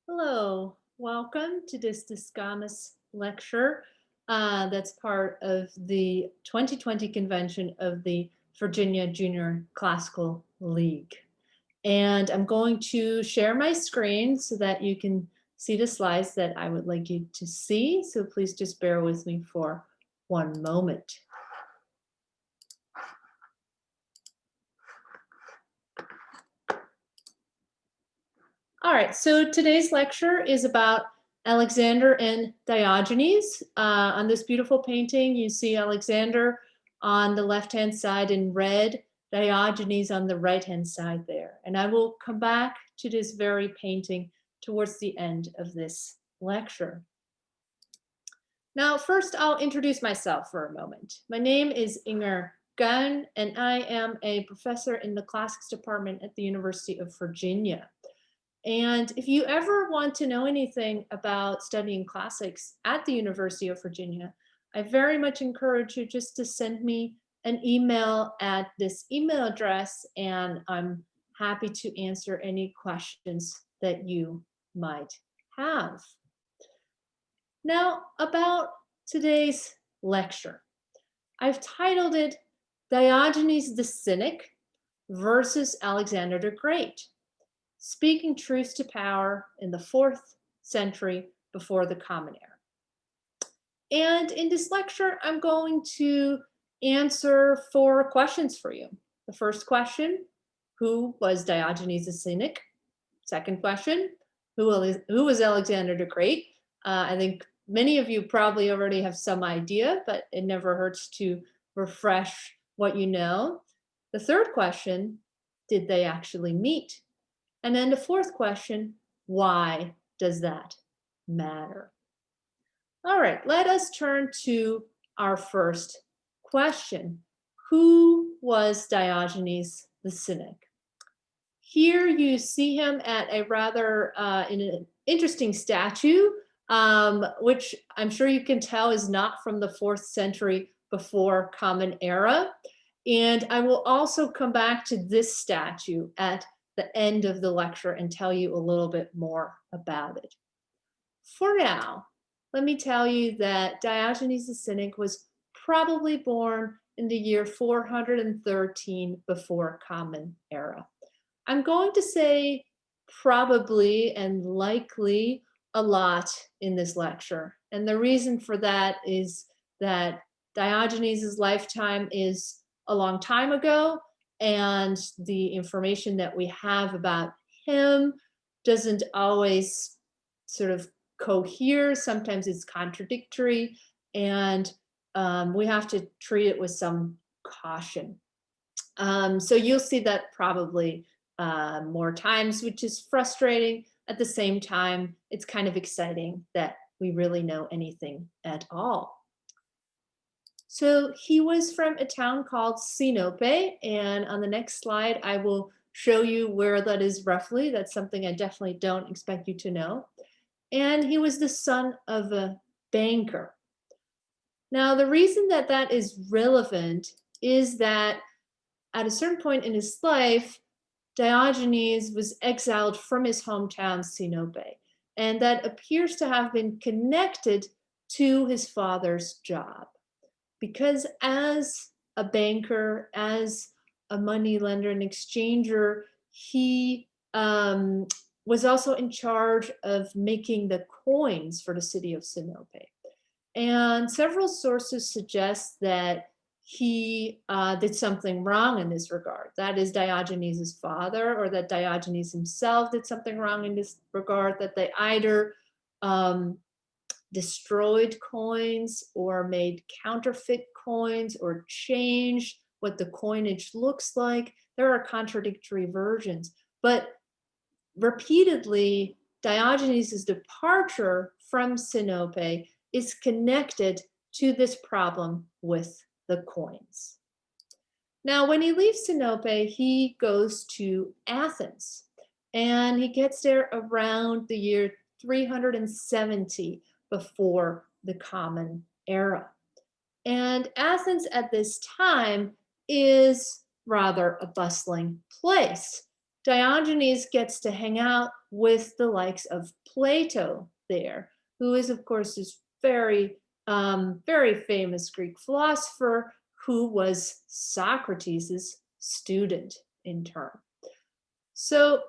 Hello, welcome to this Discamus lecture that's part of the 2020 convention of the Virginia Junior Classical League. And I'm going to share my screen so that you can see the slides that I would like you to see. So please just bear with me for one moment. All right, so today's lecture is about Alexander and Diogenes. On this beautiful painting, you see Alexander on the left-hand side in red, Diogenes on the right-hand side there. And I will come back to this very painting towards the end of this lecture. Now, first, I'll introduce myself for a moment. My name is Inger Kuin, and I am a professor in the classics department at the University of Virginia. And if you ever want to know anything about studying classics at the University of Virginia, I very much encourage you just to send me an email at this email address, and I'm happy to answer any questions that you might have. Now, about today's lecture. I've titled it Diogenes the Cynic versus Alexander the Great, speaking truth to power in the 4th century before the Common Era. And in this lecture, I'm going to answer 4 questions for you. The first question, who was Diogenes the Cynic? Second question, who was Alexander the Great? I think many of you probably already have some idea, but it never hurts to refresh what you know. The third question, did they actually meet? And then the fourth question, why does that matter? All right, let us turn to our first question. Who was Diogenes the Cynic? Here you see him at a rather in an interesting statue, which I'm sure you can tell is not from the 4th century before Common Era. And I will also come back to this statue at the end of the lecture and tell you a little bit more about it. For now, let me tell you that Diogenes the Cynic was probably born in the year 413 before Common Era. I'm going to say probably and likely a lot in this lecture. And the reason for that is that Diogenes' lifetime is a long time ago, and the information that we have about him doesn't always sort of cohere. Sometimes it's contradictory, and we have to treat it with some caution. So you'll see that probably more times, which is frustrating. At the same time, it's kind of exciting that we really know anything at all. So he was from a town called Sinope, and on the next slide, I will show you where that is roughly. That's something I definitely don't expect you to know. And he was the son of a banker. Now, the reason that that is relevant is that at a certain point in his life, Diogenes was exiled from his hometown, Sinope, and that appears to have been connected to his father's job. Because as a banker, as a money lender and exchanger, he was also in charge of making the coins for the city of Sinope. And several sources suggest that he did something wrong in this regard. That is Diogenes' father, or that Diogenes himself did something wrong in this regard, that they either destroyed coins or made counterfeit coins or changed what the coinage looks like. There are contradictory versions, but repeatedly Diogenes' departure from Sinope is connected to this problem with the coins. Now, when he leaves Sinope, he goes to Athens, and he gets there around the year 370 before the Common Era. And Athens at this time is rather a bustling place. Diogenes gets to hang out with the likes of Plato there, who is, of course, this very famous Greek philosopher who was Socrates' student in turn. So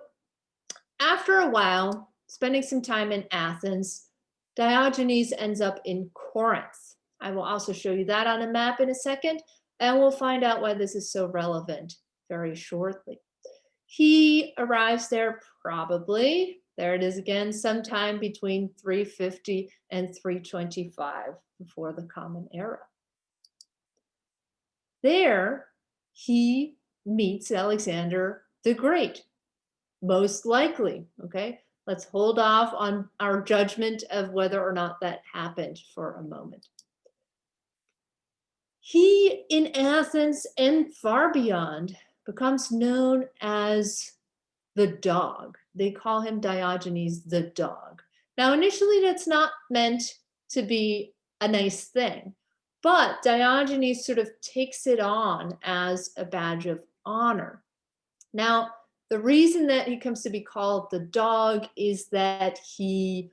after a while, spending some time in Athens, Diogenes ends up in Corinth. I will also show you that on a map in a second, and we'll find out why this is so relevant very shortly. He arrives there probably, there it is again, sometime between 350 and 325 before the Common Era. There, he meets Alexander the Great, most likely, okay? Let's hold off on our judgment of whether or not that happened for a moment. He, in Athens and far beyond, becomes known as the dog. They call him Diogenes the dog. Now, initially, that's not meant to be a nice thing, but Diogenes sort of takes it on as a badge of honor. Now, the reason that he comes to be called the dog is that he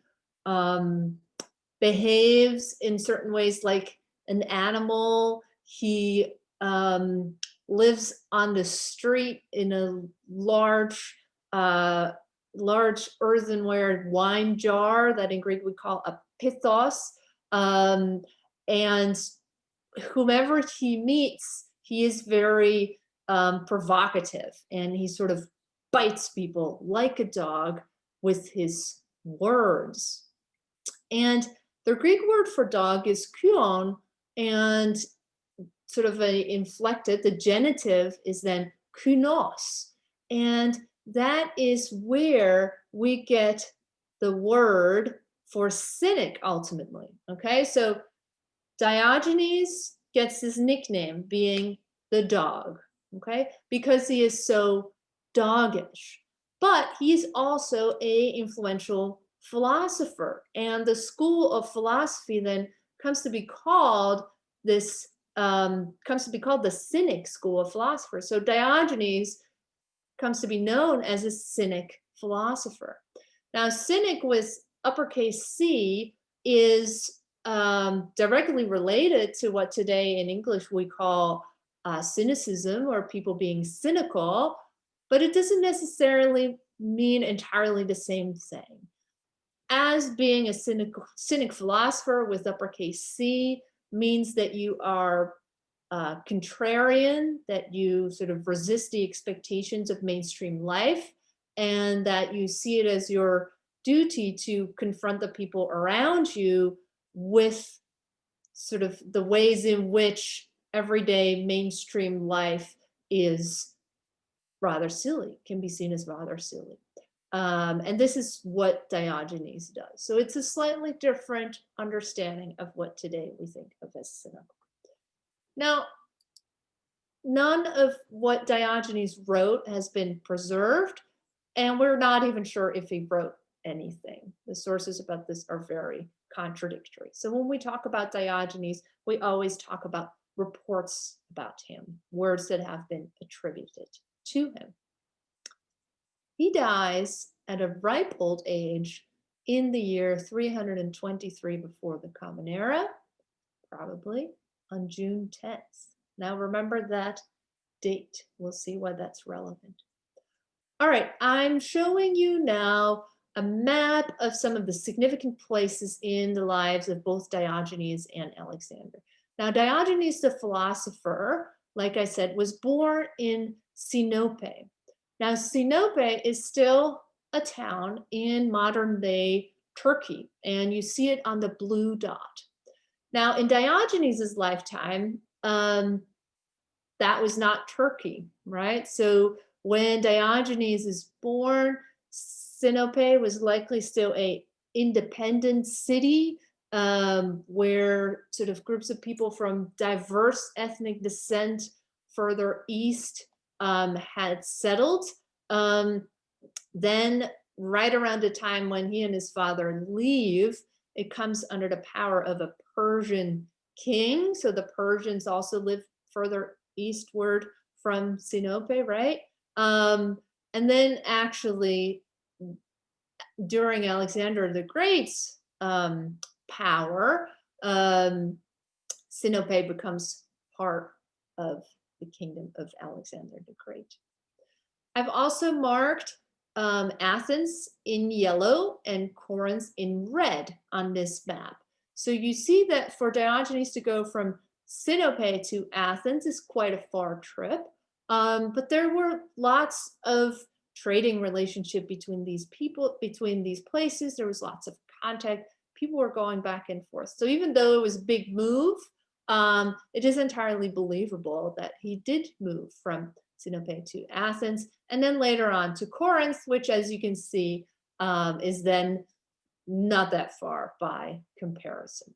behaves in certain ways like an animal. He lives on the street in a large earthenware wine jar that in Greek we call a pithos. And whomever he meets, he is very provocative, and he sort of bites people like a dog with his words. And the Greek word for dog is Kuin, and sort of inflected, the genitive is then kunos. And that is where we get the word for cynic ultimately. Okay, so Diogenes gets his nickname being the dog, okay, because he is so doggish. But he's also a influential philosopher, and the school of philosophy then comes to be called the Cynic school of philosophers. So Diogenes comes to be known as a Cynic philosopher. Now, Cynic with uppercase C is directly related to what today in English we call cynicism, or people being cynical, but it doesn't necessarily mean entirely the same thing. As being a cynic philosopher with uppercase C means that you are contrarian, that you sort of resist the expectations of mainstream life, and that you see it as your duty to confront the people around you with sort of the ways in which everyday mainstream life is rather silly, can be seen as rather silly. And this is what Diogenes does. So it's a slightly different understanding of what today we think of as cynical. Now, none of what Diogenes wrote has been preserved, and we're not even sure if he wrote anything. The sources about this are very contradictory. So when we talk about Diogenes, we always talk about reports about him, words that have been attributed to him. He dies at a ripe old age in the year 323 before the Common Era, probably on June 10th. Now remember that date. We'll see why that's relevant. All right, I'm showing you now a map of some of the significant places in the lives of both Diogenes and Alexander. Now, Diogenes the philosopher, like I said, was born in Sinope. Now, Sinope is still a town in modern-day Turkey, and you see it on the blue dot. Now, in Diogenes' lifetime, that was not Turkey, right? So when Diogenes is born, Sinope was likely still a independent city where sort of groups of people from diverse ethnic descent further east had settled. Then right around the time when he and his father leave, it comes under the power of a Persian king. So the Persians also live further eastward from Sinope, right? And then actually during Alexander the Great's power, Sinope becomes part of the kingdom of Alexander the Great. I've also marked Athens in yellow and Corinth in red on this map. So you see that for Diogenes to go from Sinope to Athens is quite a far trip. But there were lots of trading relationship between these people, between these places. There was lots of contact. People were going back and forth. So even though it was a big move, it is entirely believable that he did move from Sinope to Athens, and then later on to Corinth, which, as you can see, is then not that far by comparison.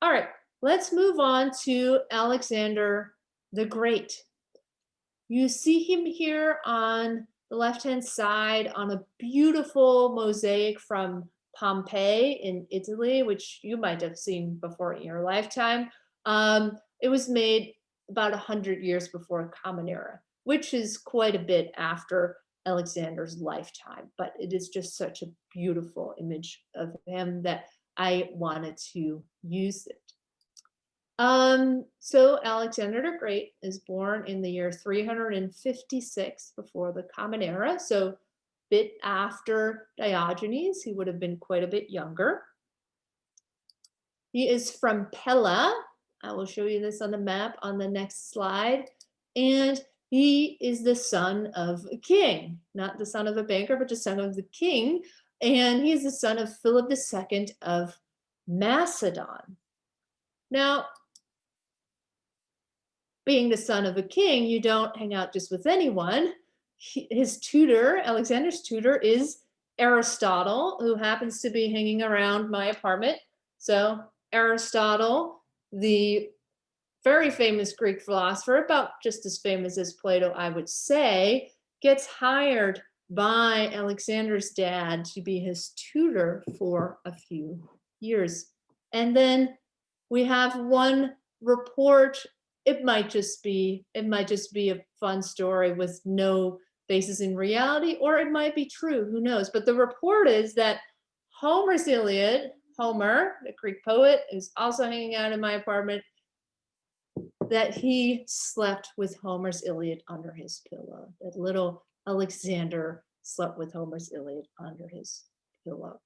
All right, let's move on to Alexander the Great. You see him here on the left-hand side on a beautiful mosaic from Pompeii in Italy, which you might have seen before in your lifetime. It was made about 100 years before the Common Era, which is quite a bit after Alexander's lifetime, but it is just such a beautiful image of him that I wanted to use it. So Alexander the Great is born in the year 356 before the Common Era, so a bit after Diogenes. He would have been quite a bit younger. He is from Pella. I will show you this on the map on the next slide. And he is the son of a king, not the son of a banker, but the son of the king. And he is the son of Philip II of Macedon. Now, being the son of a king, you don't hang out just with anyone. His tutor, Alexander's tutor, is Aristotle, who happens to be hanging around my apartment. So Aristotle, the very famous Greek philosopher, about just as famous as Plato, I would say, gets hired by Alexander's dad to be his tutor for a few years. And then we have one report. It might just be a fun story with no basis in reality, or it might be true, who knows? But the report is that Homer's Iliad, Homer, the Greek poet, who's also hanging out in my apartment, that he slept with Homer's Iliad under his pillow. That little Alexander slept with Homer's Iliad under his pillow.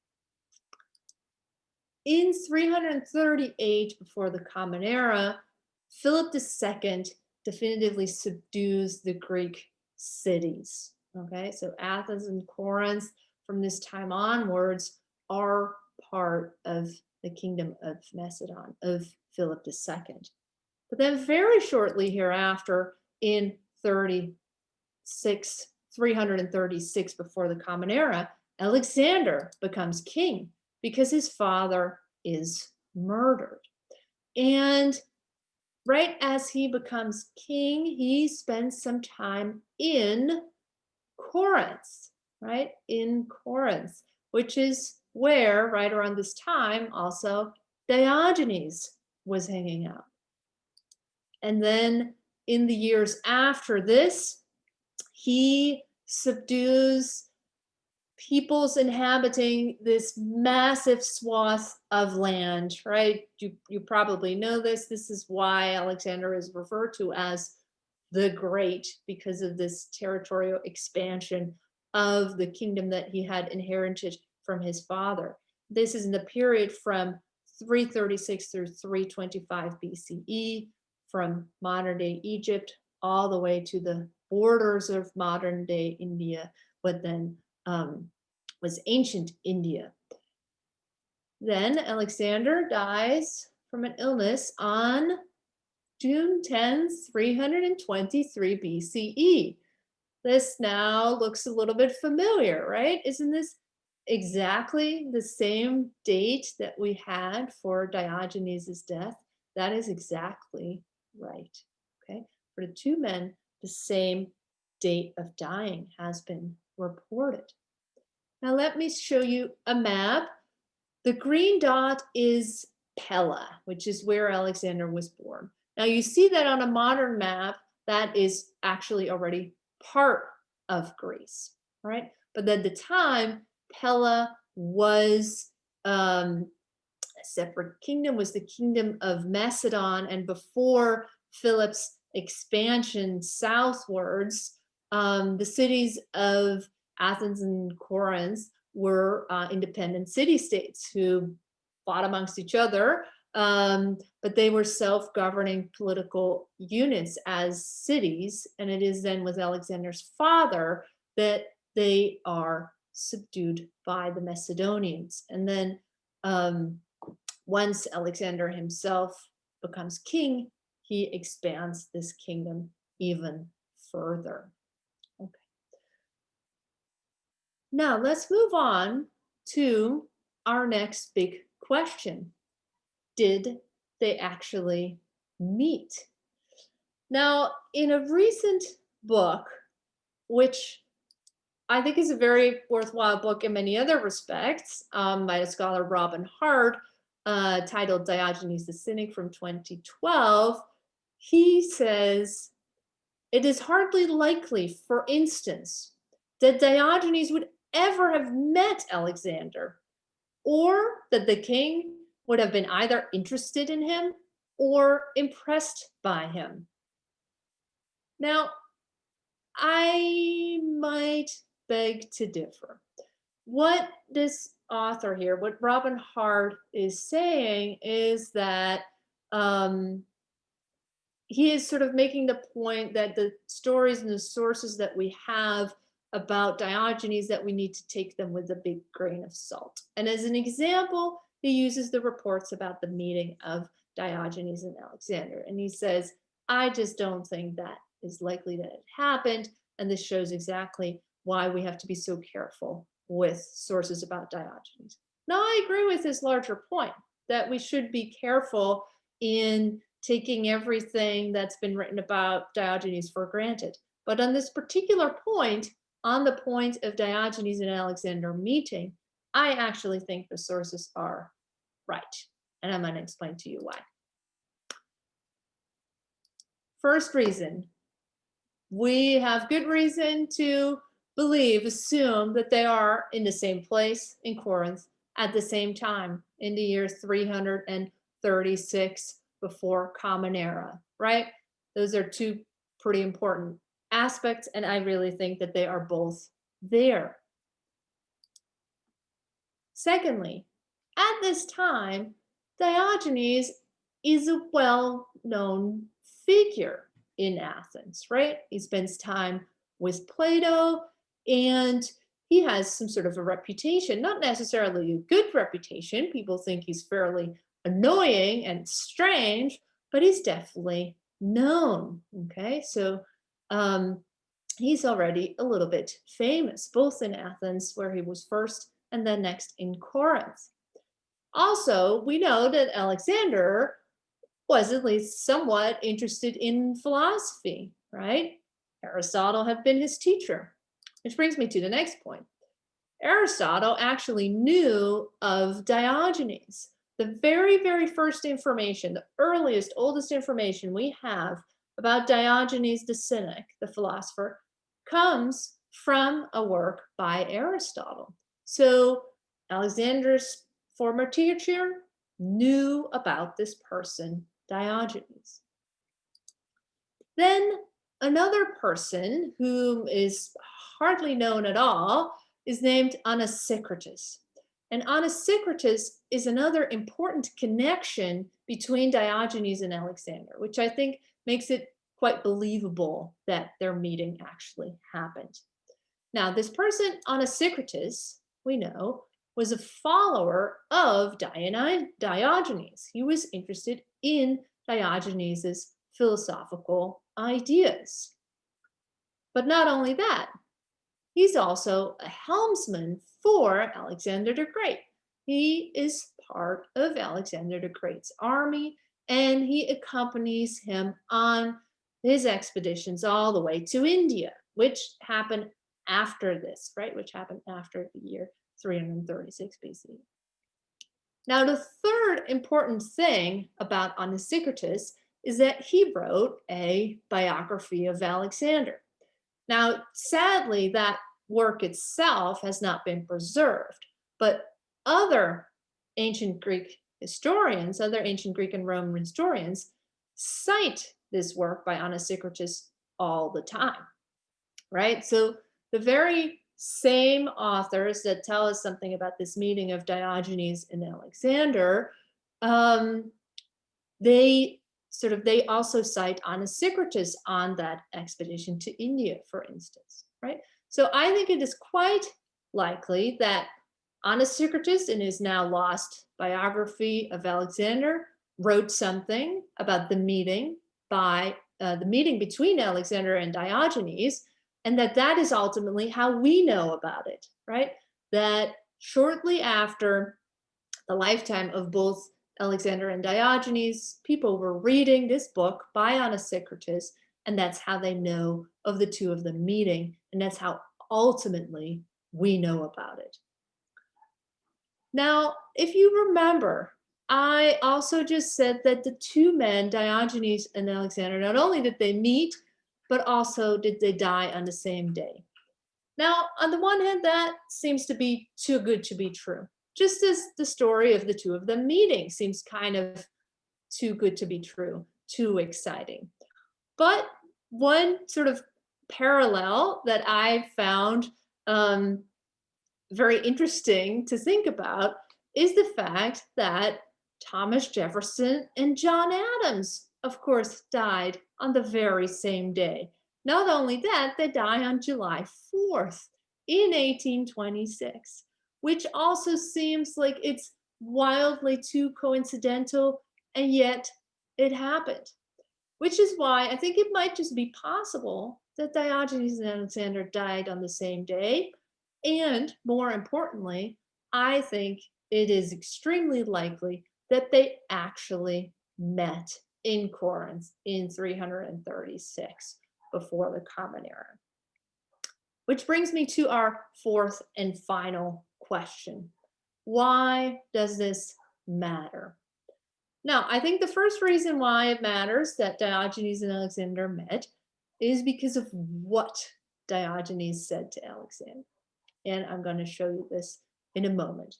In 338 before the Common Era, Philip II definitively subdues the Greek cities. Okay, so Athens and Corinth from this time onwards are part of the kingdom of Macedon, of Philip II. But then very shortly hereafter, in 336 before the Common Era, Alexander becomes king because his father is murdered. And right as he becomes king, he spends some time in Corinth, right? In Corinth, which is where, right around this time, also Diogenes was hanging out. And then in the years after this, he subdues peoples inhabiting this massive swath of land, right? You probably know this. This is why Alexander is referred to as the Great, because of this territorial expansion of the kingdom that he had inherited from his father. This is in the period from 336 through 325 BCE, from modern day Egypt all the way to the borders of modern day India, but then was ancient India. Then Alexander dies from an illness on June 10, 323 BCE. This now looks a little bit familiar, right? Isn't this exactly the same date that we had for Diogenes' death? That is exactly right, okay? For the two men, the same date of dying has been reported. Now let me show you a map. The green dot is Pella, which is where Alexander was born. Now you see that on a modern map, that is actually already part of Greece, right? But at the time, Pella was a separate kingdom, was the kingdom of Macedon. And before Philip's expansion southwards, the cities of Athens and Corinth were independent city-states who fought amongst each other, but they were self-governing political units as cities. And it is then with Alexander's father that they are subdued by the Macedonians. And then once Alexander himself becomes king, he expands this kingdom even further. Okay. Now let's move on to our next big question. Did they actually meet? Now, in a recent book, which I think is a very worthwhile book in many other respects, by a scholar, Robin Hart, titled Diogenes the Cynic from 2012, he says, it is hardly likely, for instance, that Diogenes would ever have met Alexander, or that the king would have been either interested in him or impressed by him. Now, I might beg to differ. What this author here, what Robin Hart is saying is that he is sort of making the point that the stories and the sources that we have about Diogenes, that we need to take them with a big grain of salt. And as an example, he uses the reports about the meeting of Diogenes and Alexander. And he says, I just don't think that is likely that it happened. And this shows exactly why we have to be so careful with sources about Diogenes. Now, I agree with his larger point that we should be careful in taking everything that's been written about Diogenes for granted. But on this particular point, on the point of Diogenes and Alexander meeting, I actually think the sources are right. And I'm going to explain to you why. First reason, we have good reason to assume that they are in the same place in Corinth at the same time in the year 336 before Common Era, right? Those are two pretty important aspects, and I really think that they are both there. Secondly, at this time, Diogenes is a well-known figure in Athens, right? He spends time with Plato, and he has some sort of a reputation, not necessarily a good reputation. People think he's fairly annoying and strange, but he's definitely known, okay? So he's already a little bit famous, both in Athens, where he was first, and then next in Corinth. Also, we know that Alexander was at least somewhat interested in philosophy, right? Aristotle had been his teacher, which brings me to the next point. Aristotle actually knew of Diogenes. The very, very first information, the earliest, oldest information we have about Diogenes the Cynic, the philosopher, comes from a work by Aristotle. So Alexander's former teacher knew about this person, Diogenes. Then another person who is hardly known at all is named Anaxagoras. And Anaxagoras is another important connection between Diogenes and Alexander, which I think makes it quite believable that their meeting actually happened. Now, this person, Anaxagoras, we know, was a follower of Diogenes. He was interested in Diogenes's philosophical ideas. But not only that, he's also a helmsman for Alexander the Great. He is part of Alexander the Great's army, and he accompanies him on his expeditions all the way to India, which happened after this, right? Which happened after the year 336 BCE. Now, the third important thing about Anaxagoras is that he wrote a biography of Alexander. Now, sadly, that work itself has not been preserved, but other ancient Greek historians, other ancient Greek and Roman historians, cite this work by Anaxagoras all the time, right? So the very same authors that tell us something about this meeting of Diogenes and Alexander, um, they also cite Anaxagoras on that expedition to India, for instance, right? So I think it is quite likely that Anaxagoras, in his now lost biography of Alexander, wrote something about the meeting between Alexander and Diogenes, and that is ultimately how we know about it, right? That shortly after the lifetime of both Alexander and Diogenes, people were reading this book by Anaxagoras, and that's how they know of the two of them meeting, and that's how ultimately we know about it. Now, if you remember, I also just said that the two men, Diogenes and Alexander, not only did they meet, but also did they die on the same day. Now, on the one hand, that seems to be too good to be true. Just as the story of the two of them meeting seems kind of too good to be true, too exciting. But one sort of parallel that I found very interesting to think about is the fact that Thomas Jefferson and John Adams, of course, died on the very same day. Not only that, they die on July 4th in 1826, which also seems like it's wildly too coincidental, and yet it happened. Which is why I think it might just be possible that Diogenes and Alexander died on the same day. And more importantly, I think it is extremely likely that they actually met in Corinth in 336 before the Common Era. Which brings me to our fourth and final question. Why does this matter? Now, I think the first reason why it matters that Diogenes and Alexander met is because of what Diogenes said to Alexander. And I'm going to show you this in a moment.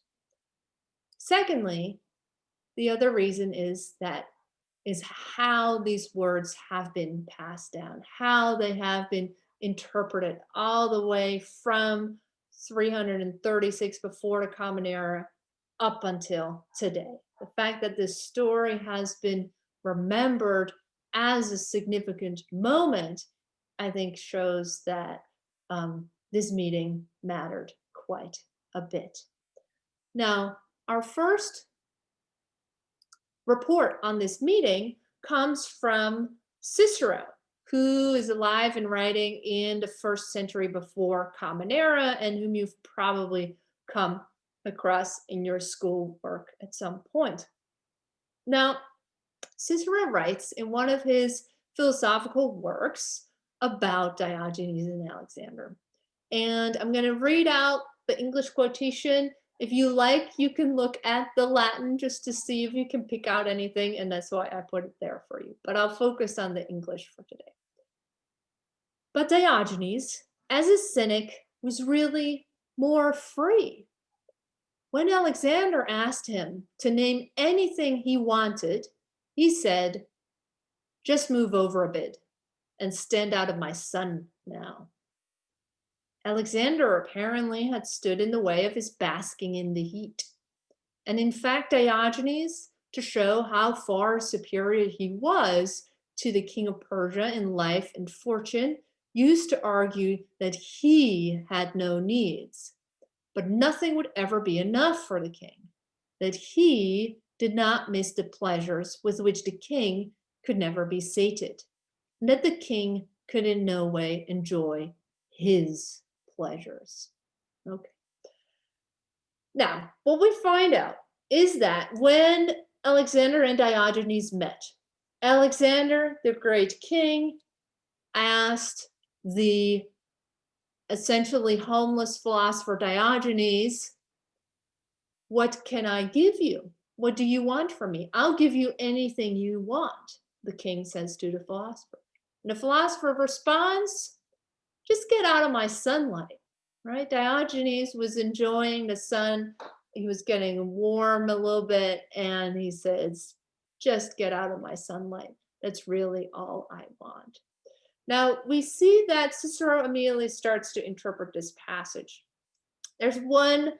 Secondly, the other reason is how these words have been passed down, how they have been interpreted all the way from 336 before the Common Era up until today. The fact that this story has been remembered as a significant moment, I think shows that this meeting mattered quite a bit. Now, our first report on this meeting comes from Cicero, who is alive and writing in the 1st century before Common Era, and whom you've probably come across in your school work at some point. Now, Cicero writes in one of his philosophical works about Diogenes and Alexander. And I'm going to read out the English quotation. If you like, you can look at the Latin just to see if you can pick out anything, and that's why I put it there for you. But I'll focus on the English for today. But Diogenes, as a Cynic, was really more free. When Alexander asked him to name anything he wanted, he said, "Just move over a bit and stand out of my sun now." Alexander apparently had stood in the way of his basking in the heat. And in fact, Diogenes, to show how far superior he was to the king of Persia in life and fortune, used to argue that he had no needs, but nothing would ever be enough for the king, that he did not miss the pleasures with which the king could never be sated, and that the king could in no way enjoy his pleasures. Okay. Now, what we find out is that when Alexander and Diogenes met, Alexander, the great king, asked the essentially homeless philosopher Diogenes, "What can I give you? What do you want from me? I'll give you anything you want," the king says to the philosopher. And the philosopher responds, just get out of my sunlight, right? Diogenes was enjoying the sun. He was getting warm a little bit, and he says, just get out of my sunlight. That's really all I want. Now, we see that Cicero immediately starts to interpret this passage. There's one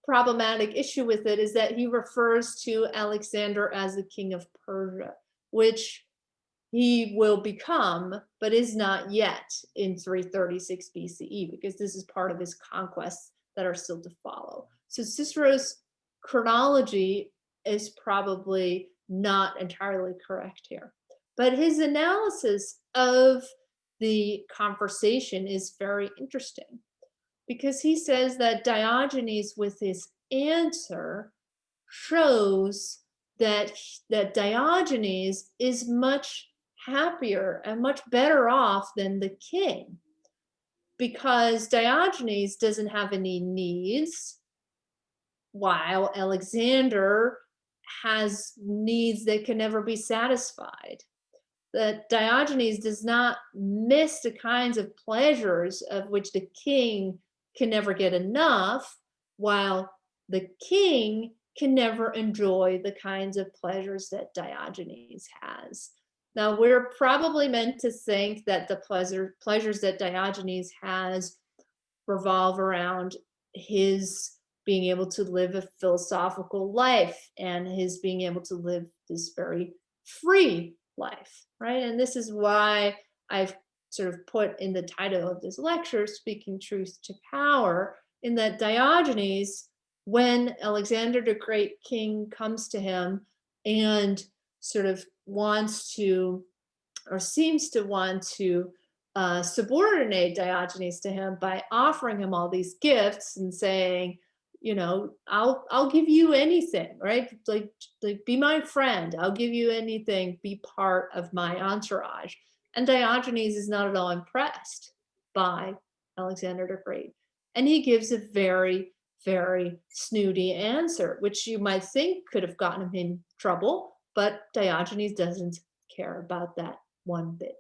problematic issue with it, is that he refers to Alexander as the king of Persia, which he will become, but is not yet in 336 BCE, because this is part of his conquests that are still to follow. So Cicero's chronology is probably not entirely correct here. But his analysis of the conversation is very interesting, because he says that Diogenes, with his answer, shows that Diogenes is much happier and much better off than the king, because Diogenes doesn't have any needs, while Alexander has needs that can never be satisfied. That Diogenes does not miss the kinds of pleasures of which the king can never get enough, while the king can never enjoy the kinds of pleasures that Diogenes has. Now, we're probably meant to think that the pleasures that Diogenes has revolve around his being able to live a philosophical life and his being able to live this very free life, right? And this is why I've sort of put in the title of this lecture, Speaking Truth to Power, in that Diogenes, when Alexander the Great King comes to him and sort of wants to, or seems to want to, subordinate Diogenes to him by offering him all these gifts and saying, you know, I'll give you anything, right? Like be my friend. I'll give you anything. Be part of my entourage. And Diogenes is not at all impressed by Alexander the Great, and he gives a very, very snooty answer, which you might think could have gotten him in trouble, but Diogenes doesn't care about that one bit.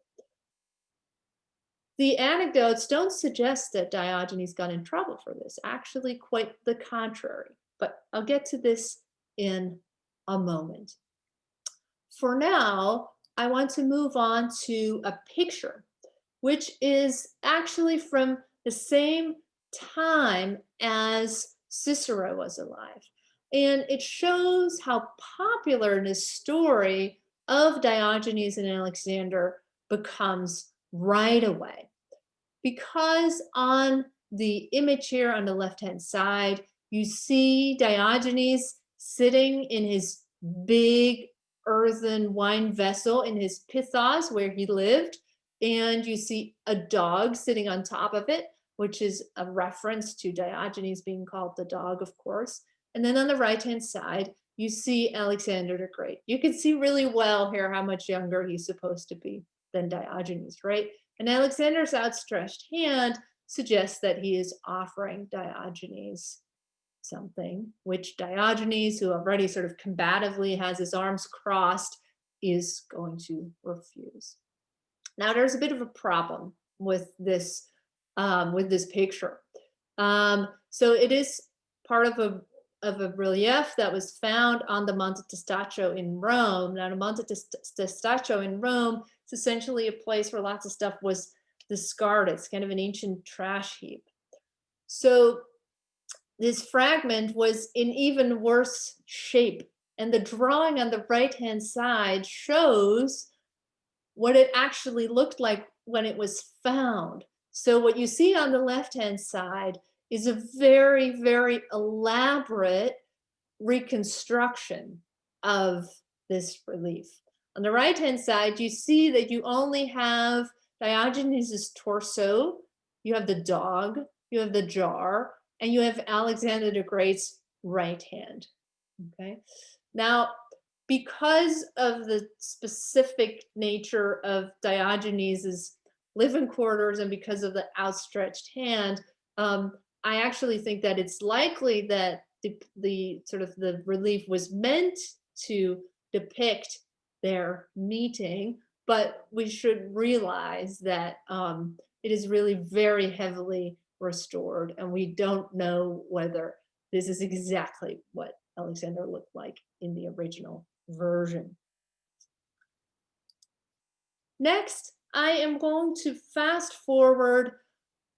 The anecdotes don't suggest that Diogenes got in trouble for this, actually quite the contrary, but I'll get to this in a moment. For now, I want to move on to a picture, which is actually from the same time as Cicero was alive. And it shows how popular this story of Diogenes and Alexander becomes right away. Because on the image here on the left-hand side, you see Diogenes sitting in his big earthen wine vessel in his pithos where he lived, and you see a dog sitting on top of it, which is a reference to Diogenes being called the dog, of course. And then on the right-hand side, you see Alexander the Great. You can see really well here how much younger he's supposed to be than Diogenes, right? And Alexander's outstretched hand suggests that he is offering Diogenes something, which Diogenes, who already sort of combatively has his arms crossed, is going to refuse. Now, there's a bit of a problem with this picture. So it is part of a relief that was found on the Monte Testaccio in Rome. Now, the Monte Testaccio in Rome is essentially a place where lots of stuff was discarded. It's kind of an ancient trash heap. So this fragment was in even worse shape. And the drawing on the right-hand side shows what it actually looked like when it was found. So what you see on the left-hand side is a very, very elaborate reconstruction of this relief. On the right-hand side, you see that you only have Diogenes' torso, you have the dog, you have the jar, and you have Alexander the Great's right hand. Okay. Now, because of the specific nature of Diogenes's living quarters and because of the outstretched hand, I actually think that it's likely that the sort of the relief was meant to depict their meeting, but we should realize that it is really very heavily restored, and we don't know whether this is exactly what Alexander looked like in the original version. Next, I am going to fast forward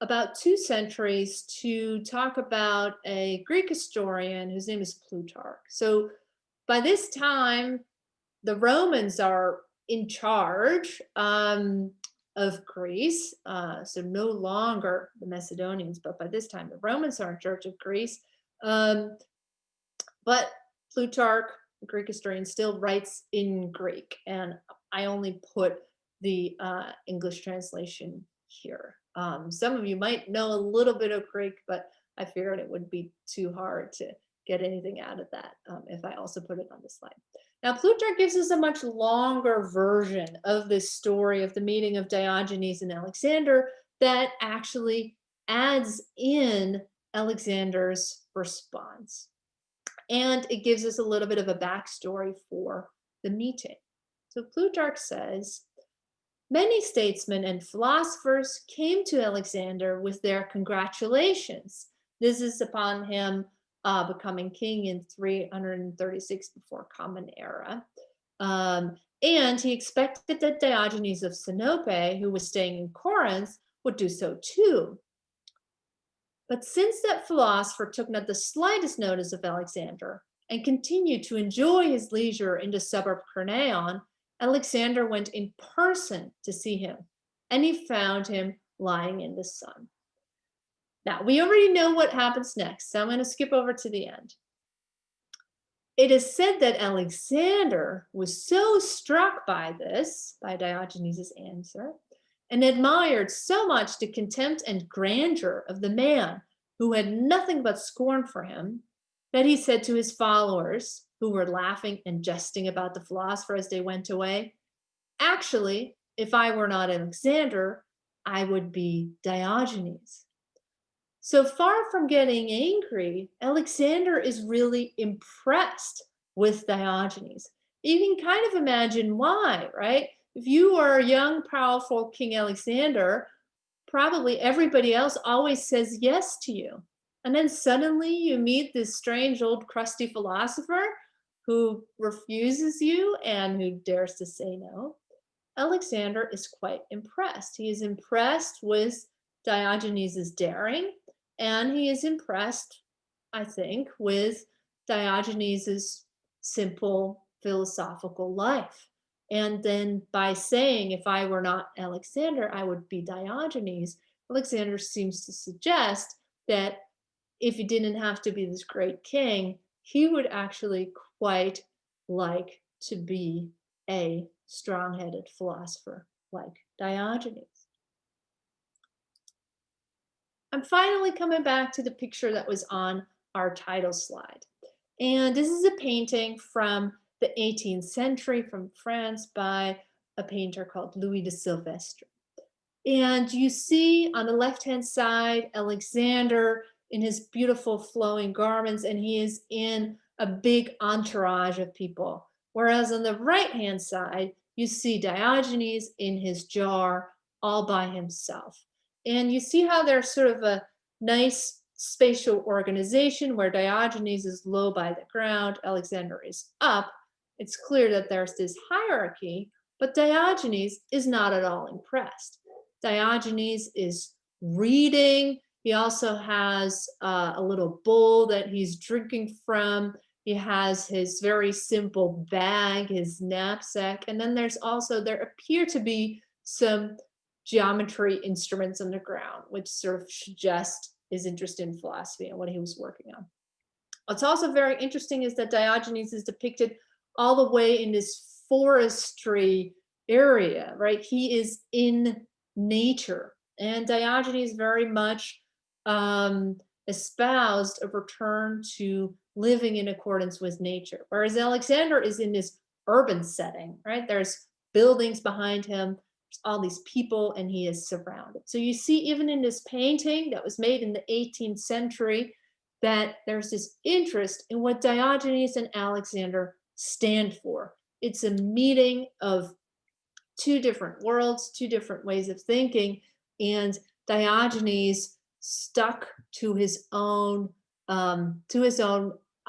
about 2 centuries to talk about a Greek historian whose name is Plutarch. So by this time, the Romans are in charge of Greece. So no longer the Macedonians, but by this time, the Romans are in charge of Greece. But Plutarch, the Greek historian, still writes in Greek, and I only put the English translation here. Some of you might know a little bit of Greek, but I figured it would be too hard to get anything out of that if I also put it on the slide. Now, Plutarch gives us a much longer version of this story of the meeting of Diogenes and Alexander that actually adds in Alexander's response. And it gives us a little bit of a backstory for the meeting. So Plutarch says, many statesmen and philosophers came to Alexander with their congratulations. This is upon him becoming king in 336 before Common Era. And he expected that Diogenes of Sinope, who was staying in Corinth, would do so too. But since that philosopher took not the slightest notice of Alexander and continued to enjoy his leisure in the suburb Cernaeon, Alexander went in person to see him, and he found him lying in the sun. Now, we already know what happens next, so I'm going to skip over to the end. It is said that Alexander was so struck by this, by Diogenes' answer, and admired so much the contempt and grandeur of the man who had nothing but scorn for him, that he said to his followers, who were laughing and jesting about the philosopher as they went away, actually, if I were not Alexander, I would be Diogenes. So far from getting angry, Alexander is really impressed with Diogenes. You can kind of imagine why, right? If you are a young, powerful King Alexander, probably everybody else always says yes to you. And then suddenly you meet this strange old crusty philosopher who refuses you and who dares to say no. Alexander is quite impressed. He is impressed with Diogenes' daring, and he is impressed, I think, with Diogenes' simple philosophical life. And then by saying, if I were not Alexander, I would be Diogenes, Alexander seems to suggest that if he didn't have to be this great king, he would actually quite like to be a strong-headed philosopher like Diogenes. I'm finally coming back to the picture that was on our title slide. And this is a painting from the 18th century from France by a painter called Louis de Sylvestre. And you see on the left-hand side, Alexander in his beautiful flowing garments, and he is in a big entourage of people. Whereas on the right-hand side, you see Diogenes in his jar all by himself. And you see how there's sort of a nice spatial organization where Diogenes is low by the ground, Alexander is up. It's clear that there's this hierarchy, but Diogenes is not at all impressed. Diogenes is reading. He also has a little bowl that he's drinking from. He has his very simple bag, his knapsack. And then there appear to be some geometry instruments on the ground, which sort of suggest his interest in philosophy and what he was working on. What's also very interesting is that Diogenes is depicted all the way in this forestry area, right? He is in nature. And Diogenes very much espoused a return to living in accordance with nature. Whereas Alexander is in this urban setting, right? There's buildings behind him, there's all these people, and he is surrounded. So you see, even in this painting that was made in the 18th century, that there's this interest in what Diogenes and Alexander stand for. It's a meeting of two different worlds, two different ways of thinking, And Diogenes stuck to his own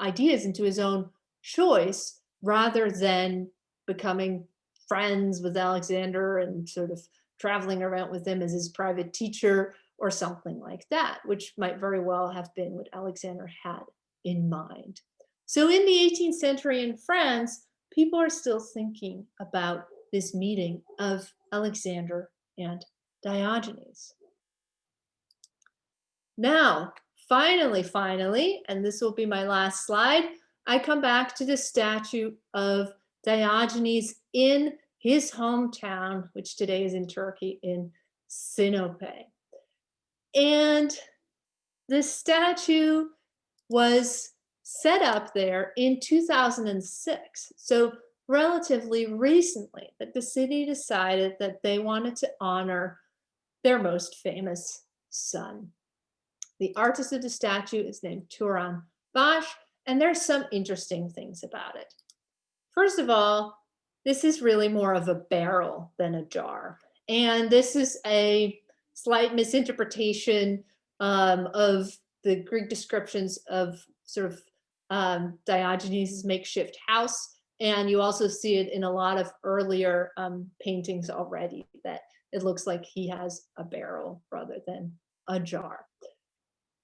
ideas and to his own choice rather than becoming friends with Alexander and sort of traveling around with him as his private teacher or something like that, which might very well have been what Alexander had in mind. So in the 18th century in France, people are still thinking about this meeting of Alexander and Diogenes. Now, finally, and this will be my last slide, I come back to the statue of Diogenes in his hometown, which today is in Turkey, in Sinope. And the statue was set up there in 2006. So relatively recently that the city decided that they wanted to honor their most famous son. The artist of the statue is named Turan Bash, and there's some interesting things about it. First of all, this is really more of a barrel than a jar. And this is a slight misinterpretation of the Greek descriptions of sort of Diogenes' makeshift house. And you also see it in a lot of earlier paintings already, that it looks like he has a barrel rather than a jar.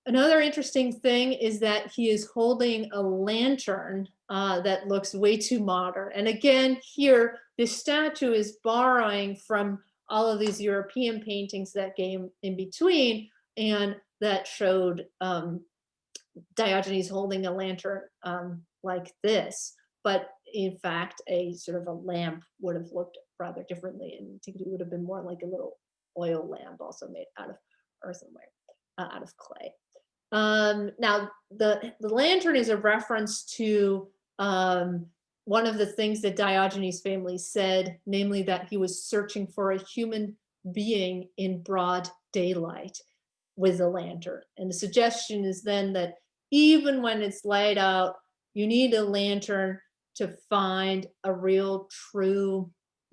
Another interesting thing is that he is holding a lantern that looks way too modern. And again, here, this statue is borrowing from all of these European paintings that came in between and that showed Diogenes holding a lantern like this. But in fact, a sort of a lamp would have looked rather differently. And I think it would have been more like a little oil lamp, also made out of earthenware, out of clay. Now, the lantern is a reference to one of the things that Diogenes' family said, namely that he was searching for a human being in broad daylight with a lantern. And the suggestion is then that even when it's light out, you need a lantern to find a real, true,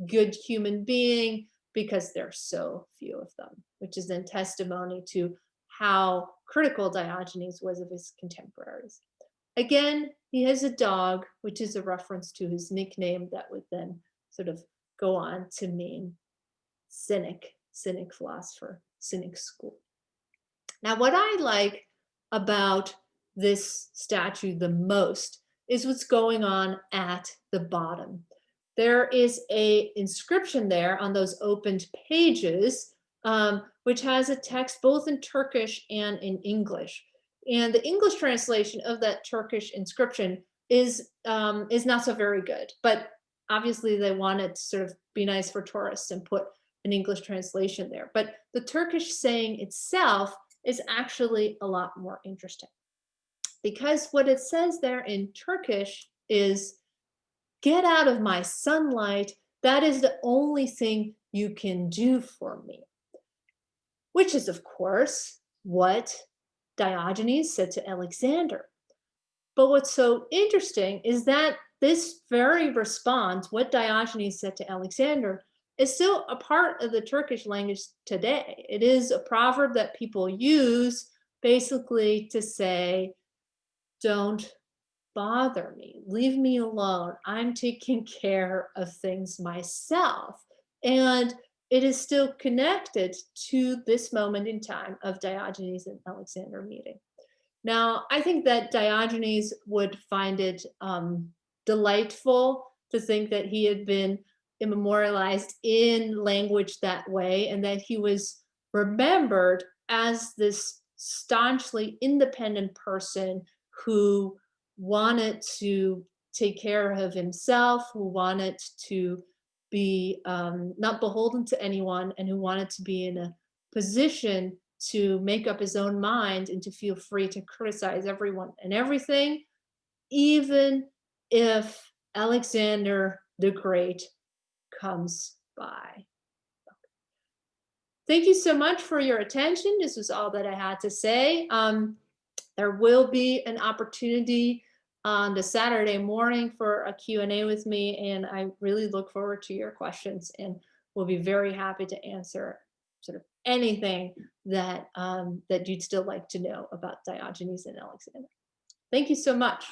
good human being because there's so few of them, which is then testimony to how critical Diogenes was of his contemporaries. Again, he has a dog, which is a reference to his nickname that would then sort of go on to mean Cynic, Cynic philosopher, Cynic school. Now, what I like about this statue the most is what's going on at the bottom. There is an inscription there on those opened pages, which has a text both in Turkish and in English. And the English translation of that Turkish inscription is not so very good, but obviously they wanted to sort of be nice for tourists and put an English translation there. But the Turkish saying itself is actually a lot more interesting, because what it says there in Turkish is, "Get out of my sunlight. That is the only thing you can do for me." Which is, of course, what Diogenes said to Alexander. But what's so interesting is that this very response, what Diogenes said to Alexander, is still a part of the Turkish language today. It is a proverb that people use basically to say, don't bother me, leave me alone. I'm taking care of things myself. And it is still connected to this moment in time of Diogenes and Alexander meeting. Now, I think that Diogenes would find it delightful to think that he had been immemorialized in language that way, and that he was remembered as this staunchly independent person who wanted to take care of himself, who wanted to be not beholden to anyone, and who wanted to be in a position to make up his own mind and to feel free to criticize everyone and everything, even if Alexander the Great comes by. Thank you so much for your attention. This was all that I had to say. There will be an opportunity on the Saturday morning for a Q&A with me, and I really look forward to your questions and will be very happy to answer sort of anything that that you'd still like to know about Diogenes and Alexander. Thank you so much.